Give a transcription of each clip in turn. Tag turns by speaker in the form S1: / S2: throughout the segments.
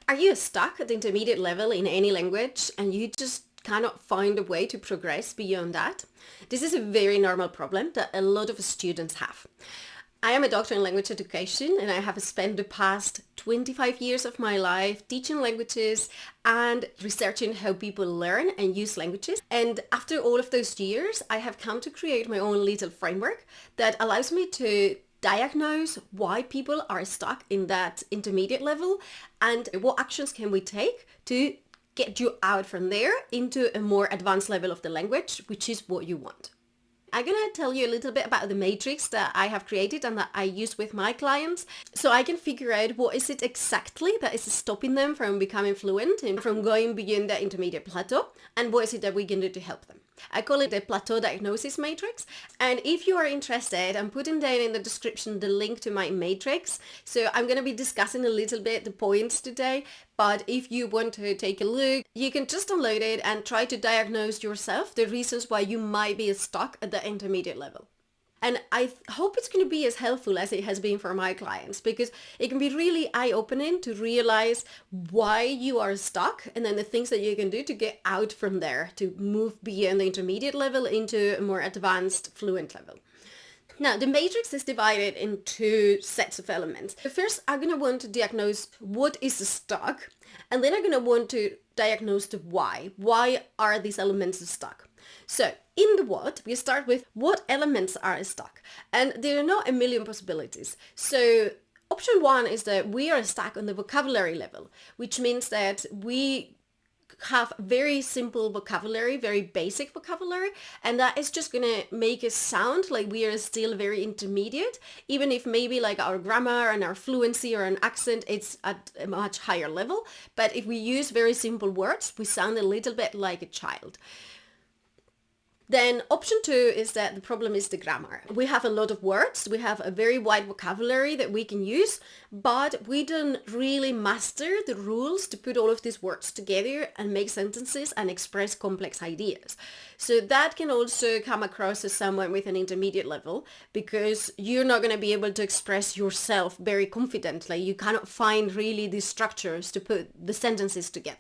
S1: Are you stuck at the intermediate level in any language and you just cannot find a way to progress beyond that? This is a very normal problem that a lot of students have. I am a doctor in language education and I have spent the past 25 years of my life teaching languages and researching how people learn and use languages. And after all of those years, I have come to create my own little framework that allows me to diagnose why people are stuck in that intermediate level and what actions can we take to get you out from there into a more advanced level of the language, which is what you want. I'm going to tell you a little bit about the matrix that I have created and that I use with my clients so I can figure out what is it exactly that is stopping them from becoming fluent and from going beyond the intermediate plateau, and what is it that we can do to help them. I call it the plateau diagnosis matrix, and if you are interested, I'm putting down in the description the link to my matrix. So I'm going to be discussing a little bit the points today, but if you want to take a look, you can just download it and try to diagnose yourself the reasons why you might be stuck at the intermediate level. And I hope it's going to be as helpful as it has been for my clients, because it can be really eye-opening to realize why you are stuck and then the things that you can do to get out from there, to move beyond the intermediate level into a more advanced fluent level. Now, the matrix is divided in two sets of elements. First, I'm going to want to diagnose what is stuck, and then I'm going to want to diagnose the why. Why are these elements stuck? So in the what, we start with what elements are stuck. And there are not a million possibilities. So option one is that we are stuck on the vocabulary level, which means that we have very simple vocabulary, very basic vocabulary, and that is just going to make us sound like we are still very intermediate, even if maybe like our grammar and our fluency or an accent, it's at a much higher level. But if we use very simple words, we sound a little bit like a child. Then option two is that the problem is the grammar. We have a lot of words, we have a very wide vocabulary that we can use, but we don't really master the rules to put all of these words together and make sentences and express complex ideas. So that can also come across as someone with an intermediate level, because you're not going to be able to express yourself very confidently. You cannot find really the structures to put the sentences together.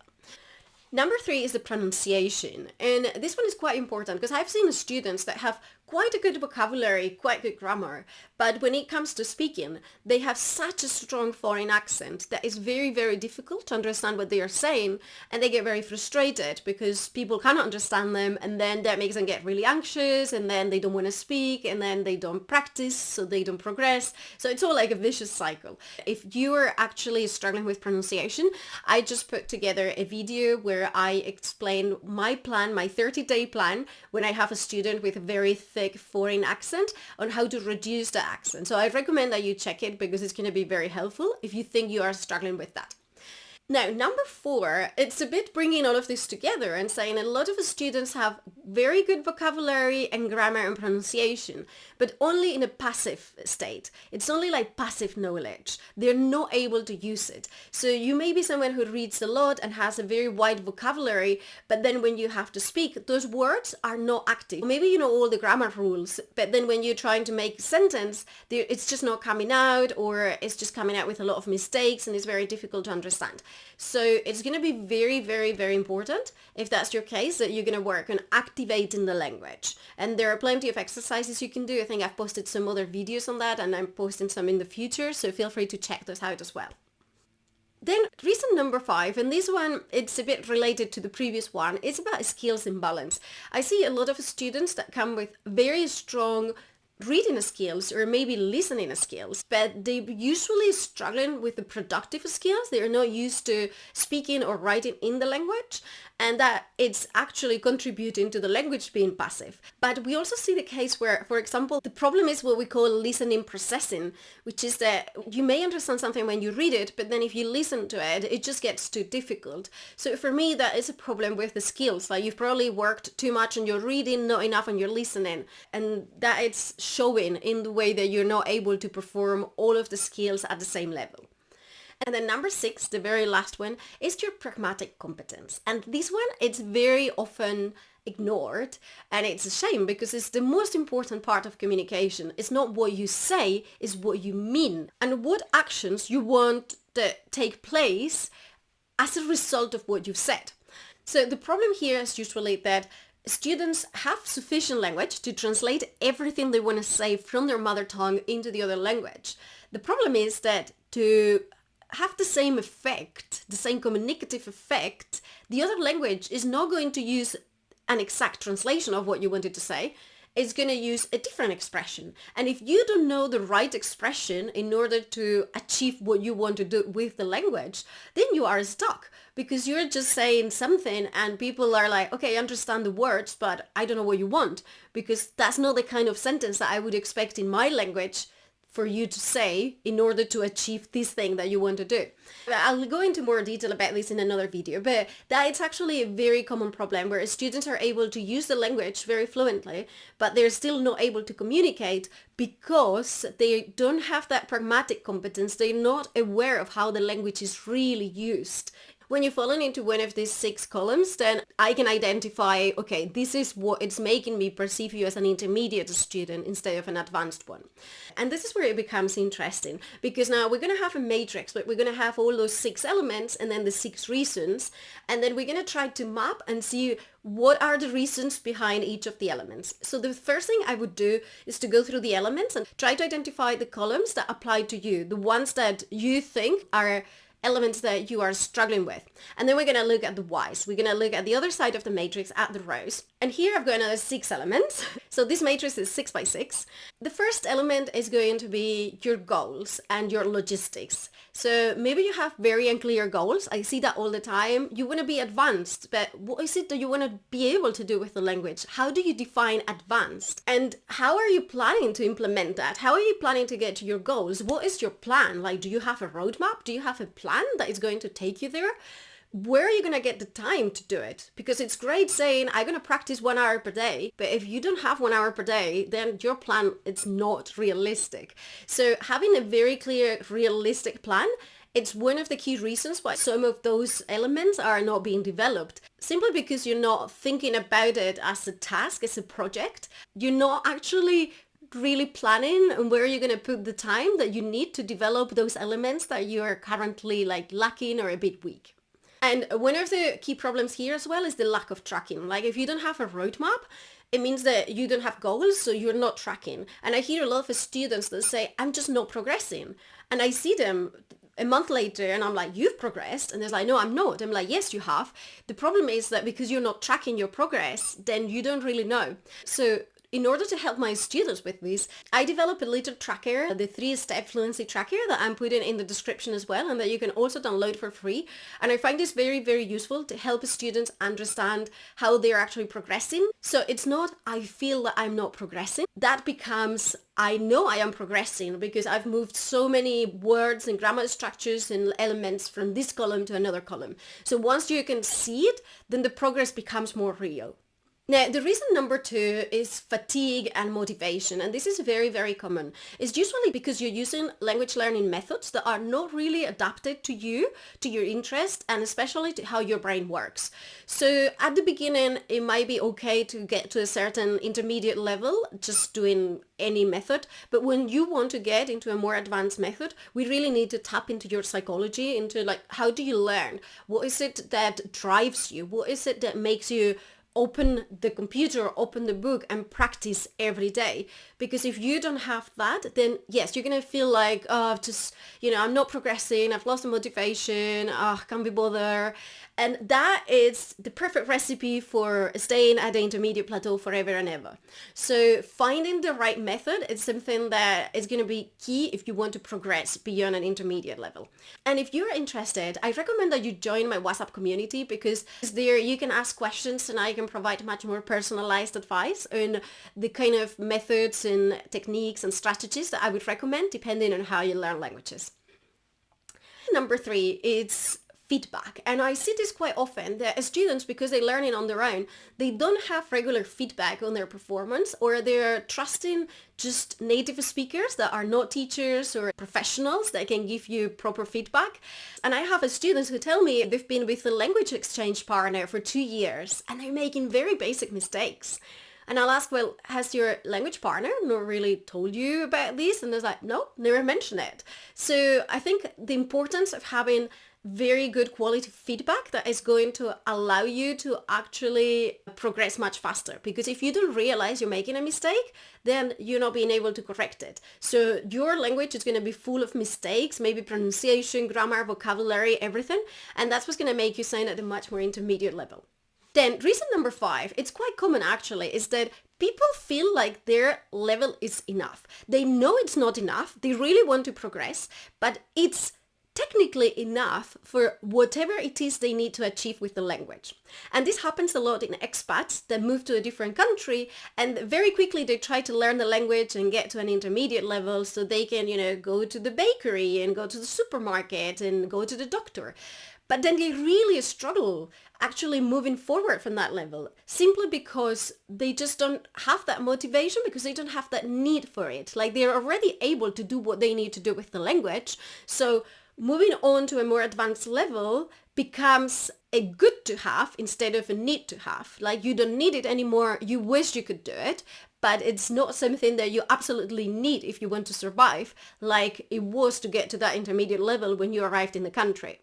S1: Number three is the pronunciation, and this one is quite important because I've seen students that have quite a good vocabulary, quite good grammar, but when it comes to speaking, they have such a strong foreign accent that it's very, very difficult to understand what they are saying, and they get very frustrated because people cannot understand them, and then that makes them get really anxious, and then they don't want to speak, and then they don't practice, so they don't progress. So it's all like a vicious cycle. If you are actually struggling with pronunciation, I just put together a video where I explain my plan, my 30-day plan, when I have a student with a very thick foreign accent, on how to reduce the accent. So I recommend that you check it because it's going to be very helpful if you think you are struggling with that. Now, number four, it's a bit bringing all of this together and saying a lot of students have very good vocabulary and grammar and pronunciation, but only in a passive state. It's only like passive knowledge. They're not able to use it. So you may be someone who reads a lot and has a very wide vocabulary, but then when you have to speak, those words are not active. Maybe you know all the grammar rules, but then when you're trying to make a sentence, it's just not coming out, or it's just coming out with a lot of mistakes and it's very difficult to understand. So it's going to be very, very, very important, if that's your case, that you're going to work on activating the language. And there are plenty of exercises you can do. I think I've posted some other videos on that, and I'm posting some in the future, so feel free to check those out as well. Then reason number five, and this one, it's a bit related to the previous one, it's about skills imbalance. I see a lot of students that come with very strong reading skills or maybe listening skills, but they're usually struggling with the productive skills. They are not used to speaking or writing in the language, and that it's actually contributing to the language being passive. But we also see the case where, for example, the problem is what we call listening processing, which is that you may understand something when you read it, but then if you listen to it, it just gets too difficult. So for me, that is a problem with the skills. Like you've probably worked too much on your reading, not enough on your listening, and that it's showing in the way that you're not able to perform all of the skills at the same level. And then number six, the very last one, is your pragmatic competence. And this one, it's very often ignored, and it's a shame because it's the most important part of communication. It's not what you say, it's what you mean and what actions you want to take place as a result of what you've said. So the problem here is usually that students have sufficient language to translate everything they want to say from their mother tongue into the other language. The problem is that to have the same effect, the same communicative effect, the other language is not going to use an exact translation of what you wanted to say. It's going to use a different expression. And if you don't know the right expression in order to achieve what you want to do with the language, then you are stuck because you're just saying something and people are like, okay, I understand the words, but I don't know what you want, because that's not the kind of sentence that I would expect in my language for you to say in order to achieve this thing that you want to do. I'll go into more detail about this in another video, but that it's actually a very common problem where students are able to use the language very fluently, but they're still not able to communicate because they don't have that pragmatic competence. They're not aware of how the language is really used. When you've fallen into one of these 6 columns, then I can identify, okay, this is what it's making me perceive you as an intermediate student instead of an advanced one. And this is where it becomes interesting, because now we're going to have a matrix, but we're going to have all those 6 elements and then the 6 reasons. And then we're going to try to map and see what are the reasons behind each of the elements. So the first thing I would do is to go through the elements and try to identify the columns that apply to you, the ones that you think are elements that you are struggling with. And then we're going to look at the whys. We're going to look at the other side of the matrix at the rows. And here I've got another 6 elements. So this matrix is 6 by 6. The first element is going to be your goals and your logistics. So maybe you have very unclear goals. I see that all the time. You want to be advanced, but what is it that you want to be able to do with the language? How do you define advanced? And how are you planning to implement that? How are you planning to get to your goals? What is your plan? Like, do you have a roadmap? Do you have a plan that is going to take you there? Where are you going to get the time to do it? Because it's great saying, I'm going to practice 1 hour per day, but if you don't have 1 hour per day, then your plan, it's not realistic. So having a very clear, realistic plan, it's one of the key reasons why some of those elements are not being developed. Simply because you're not thinking about it as a task, as a project. You're not actually really planning on where you're going to put the time that you need to develop those elements that you are currently like lacking or a bit weak. And one of the key problems here as well is the lack of tracking. Like if you don't have a roadmap, it means that you don't have goals, so you're not tracking. And I hear a lot of students that say, I'm just not progressing. And I see them a month later and I'm like, you've progressed? And they're like, no, I'm not. I'm like, yes, you have. The problem is that because you're not tracking your progress, then you don't really know. So in order to help my students with this, I developed a little tracker, the 3-step fluency tracker that I'm putting in the description as well, and that you can also download for free. And I find this very, very useful to help students understand how they're actually progressing. So it's not, I feel that I'm not progressing. That becomes, I know I am progressing because I've moved so many words and grammar structures and elements from this column to another column. So once you can see it, then the progress becomes more real. Now, the reason number 2 is fatigue and motivation, and this is very, very common. It's usually because you're using language learning methods that are not really adapted to you, to your interest, and especially to how your brain works. So at the beginning, it might be okay to get to a certain intermediate level, just doing any method. But when you want to get into a more advanced method, we really need to tap into your psychology, into like, how do you learn? What is it that drives you? What is it that makes you open the computer, open the book and practice every day? Because if you don't have that, then yes, you're going to feel like, oh, just, I'm not progressing. I've lost the motivation. Oh, can't be bothered. And that is the perfect recipe for staying at the intermediate plateau forever and ever. So finding the right method is something that is going to be key if you want to progress beyond an intermediate level. And if you're interested, I recommend that you join my WhatsApp community, because there you can ask questions and I can provide much more personalized advice on the kind of methods and techniques and strategies that I would recommend depending on how you learn languages. Number 3, it's feedback. And I see this quite often, that students, because they're learning on their own, they don't have regular feedback on their performance, or they're trusting just native speakers that are not teachers or professionals that can give you proper feedback. And I have students who tell me they've been with a language exchange partner for 2 years and they're making very basic mistakes. And I'll ask, well, has your language partner not really told you about this? And they're like, no, never mentioned it. So I think the importance of having very good quality feedback that is going to allow you to actually progress much faster. Because if you don't realize you're making a mistake, then you're not being able to correct it. So your language is going to be full of mistakes, maybe pronunciation, grammar, vocabulary, everything. And that's what's going to make you sound at a much more intermediate level. Then reason number 5, it's quite common actually, is that people feel like their level is enough. They know it's not enough. They really want to progress, but it's technically enough for whatever it is they need to achieve with the language. And this happens a lot in expats that move to a different country, and very quickly they try to learn the language and get to an intermediate level so they can, go to the bakery and go to the supermarket and go to the doctor. But then they really struggle actually moving forward from that level, simply because they just don't have that motivation, because they don't have that need for it. Like, they're already able to do what they need to do with the language. So moving on to a more advanced level becomes a good to have instead of a need to have. Like, you don't need it anymore. You wish you could do it, but it's not something that you absolutely need if you want to survive, like it was to get to that intermediate level when you arrived in the country.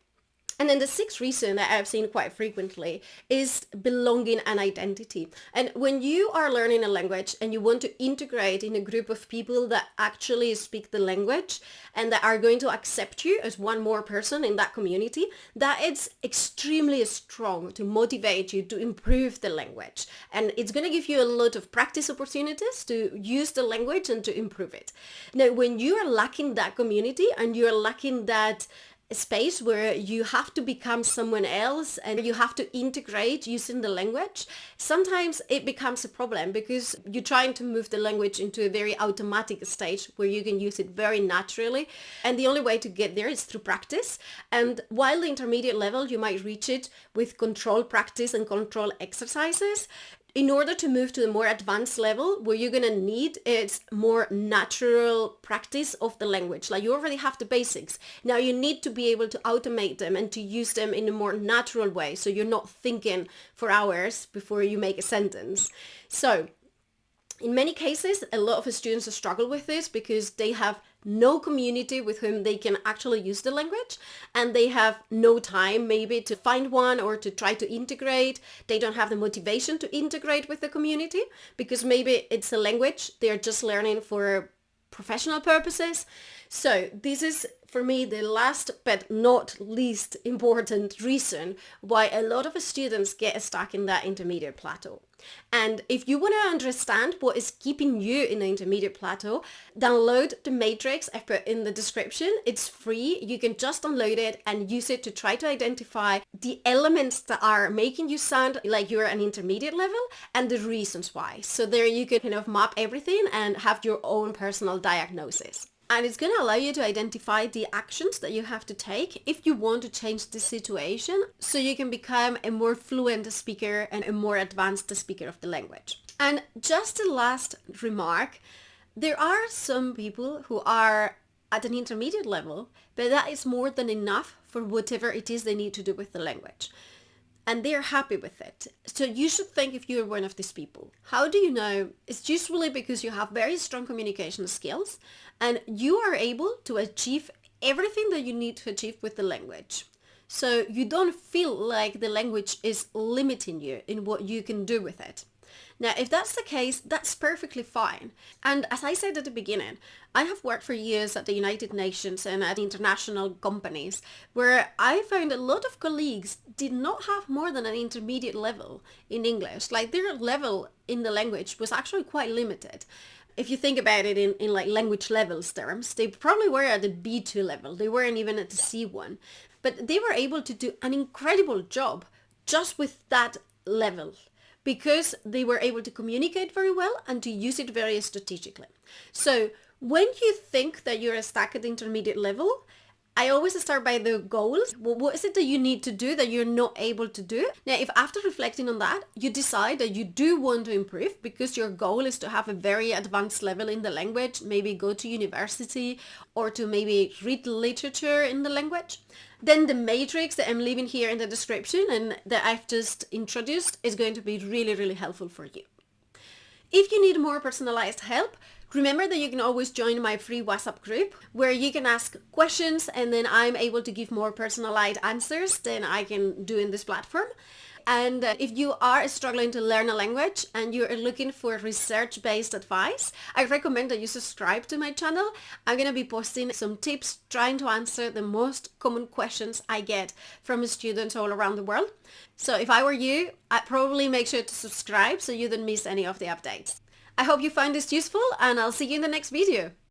S1: And then the 6th reason that I've seen quite frequently is belonging and identity. And when you are learning a language and you want to integrate in a group of people that actually speak the language and that are going to accept you as one more person in that community, that it's extremely strong to motivate you to improve the language. And it's going to give you a lot of practice opportunities to use the language and to improve it. Now, when you are lacking that community and you're lacking that space where you have to become someone else and you have to integrate using the language, sometimes it becomes a problem because you're trying to move the language into a very automatic stage where you can use it very naturally. And the only way to get there is through practice. And while the intermediate level, you might reach it with control practice and control exercises. In order to move to a more advanced level, what you're going to need is more natural practice of the language. Like, you already have the basics. Now you need to be able to automate them and to use them in a more natural way. So you're not thinking for hours before you make a sentence. So in many cases, a lot of students struggle with this because they have no community with whom they can actually use the language, and they have no time maybe to find one or to try to integrate. They don't have the motivation to integrate with the community because maybe it's a language they're just learning for professional purposes. So this is, for me, the last but not least important reason why a lot of students get stuck in that intermediate plateau. And if you want to understand what is keeping you in the intermediate plateau, download the matrix I put in the description. It's free. You can just download it and use it to try to identify the elements that are making you sound like you're an intermediate level and the reasons why. So there you can kind of map everything and have your own personal diagnosis. And it's going to allow you to identify the actions that you have to take if you want to change the situation so you can become a more fluent speaker and a more advanced speaker of the language. And just a last remark, there are some people who are at an intermediate level, but that is more than enough for whatever it is they need to do with the language. And they're happy with it. So you should think if you're one of these people. How do you know? It's usually because you have very strong communication skills and you are able to achieve everything that you need to achieve with the language. So you don't feel like the language is limiting you in what you can do with it. Now, if that's the case, that's perfectly fine. And as I said at the beginning, I have worked for years at the United Nations and at international companies where I found a lot of colleagues did not have more than an intermediate level in English. Like, their level in the language was actually quite limited. If you think about it in like language levels terms, they probably were at the B2 level. They weren't even at the C1. But they were able to do an incredible job just with that level, because they were able to communicate very well and to use it very strategically. So when you think that you're stuck at the intermediate level, I always start by the goals. Well, what is it that you need to do that you're not able to do? Now, if after reflecting on that, you decide that you do want to improve because your goal is to have a very advanced level in the language, maybe go to university or to maybe read literature in the language, then the matrix that I'm leaving here in the description and that I've just introduced is going to be really, really helpful for you. If you need more personalized help, Remember that you can always join my free WhatsApp group where you can ask questions and then I'm able to give more personalized answers than I can do in this platform. And if you are struggling to learn a language and you're looking for research-based advice, I recommend that you subscribe to my channel. I'm going to be posting some tips trying to answer the most common questions I get from students all around the world. So if I were you, I'd probably make sure to subscribe so you don't miss any of the updates. I hope you find this useful and I'll see you in the next video.